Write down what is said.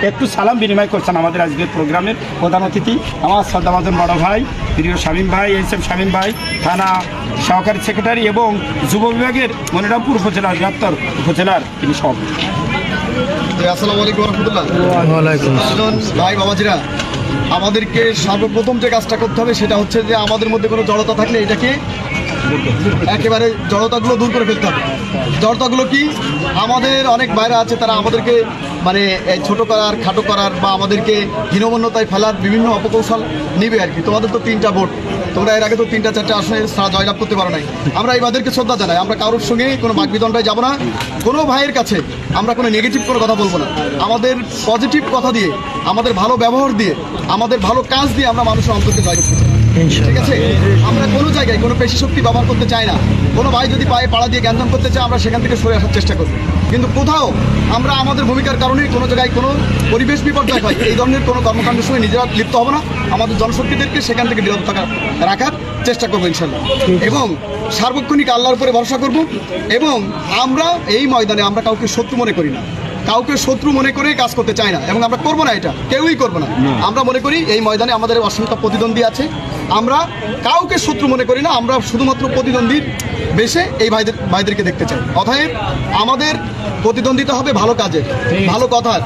একটু সালাম বিনিময় করছেন আমাদের আজকের প্রোগ্রামের প্রধান অতিথি আমার শ্রদ্ধাভাজন বড় ভাই প্রিয় শামীম ভাই এসএম শামীম ভাই, থানা সহকারী সেক্রেটারি এবং যুব বিভাগের মনিরামপুর উপজেলার বৃহত্তর উপজেলার তিনি সব। আসসালামু আলাইকুম রহমতুল্লাহ। ভাই বাবাজিরা, আমাদেরকে সর্বপ্রথম যে কাজটা করতে হবে সেটা হচ্ছে যে আমাদের মধ্যে কোনো জড়তা থাকলে এটাকে একেবারে জড়তাগুলো দূর করে ফেলতে হবে। জড়তাগুলো কি? আমাদের অনেক বাইরে আছে, তারা আমাদেরকে মানে ছোট করার, খাটো করার বা আমাদেরকে হীনমন্যতায় ফেলার বিভিন্ন অপকৌশল নিবে আর কি। তোমাদের তো 3টা ভোট, তোমরা এর আগে তো 3-4টে আসনে জয়লাভ করতে পারো নাই। আমরা এইবাদেরকে শ্রদ্ধা জানাই। আমরা কারোর সঙ্গে কোনো বাকবিতণ্ডায় যাবো না, কোনো ভাইয়ের কাছে আমরা কোনো নেগেটিভ কোনো কথা বলবো না। আমাদের পজিটিভ কথা দিয়ে, আমাদের ভালো ব্যবহার দিয়ে, আমাদের ভালো কাজ দিয়ে আমরা মানুষের অন্তরকে জয় করতে চাই, ঠিক আছে? আমরা কোনো জায়গায় কোনো পেশি শক্তি ব্যবহার করতে চাই না। কোনো ভাই যদি পায়ে পাড়া দিয়ে জ্ঞানদান করতে চায়, আমরা সেখান থেকে সরে আসার চেষ্টা করব। কিন্তু কোথাও আমরা আমাদের ভূমিকার কারণে কোনো জায়গায় কোনো পরিবেশ বিপর্যয় হয়, এই ধরনের কোনো কর্মকাণ্ডের সঙ্গে নিজেরা লিপ্ত হবো না। আমাদের জনশক্তিদেরকে সেখান থেকে বিরত রাখার চেষ্টা করবো ইনশাল্লাহ, এবং সার্বক্ষণিক আল্লাহর উপরে ভরসা করব। এবং আমরা এই ময়দানে আমরা কাউকে শত্রু মনে করি না, কাউকে শত্রু মনে করে কাজ করতে চাই না, এবং আমরা করবো না, এটা কেউই করবো না। আমরা মনে করি এই ময়দানে আমাদের অসংখ্য প্রতিদ্বন্দ্বী আছে, আমরা কাউকে শত্রু মনে করি না, আমরা শুধুমাত্র প্রতিদ্বন্দ্বীর বেশে এই ভাইদেরকে দেখতে চাই। অতএব আমাদের প্রতিদ্বন্দ্বিতা হবে ভালো কাজের, ভালো কথার।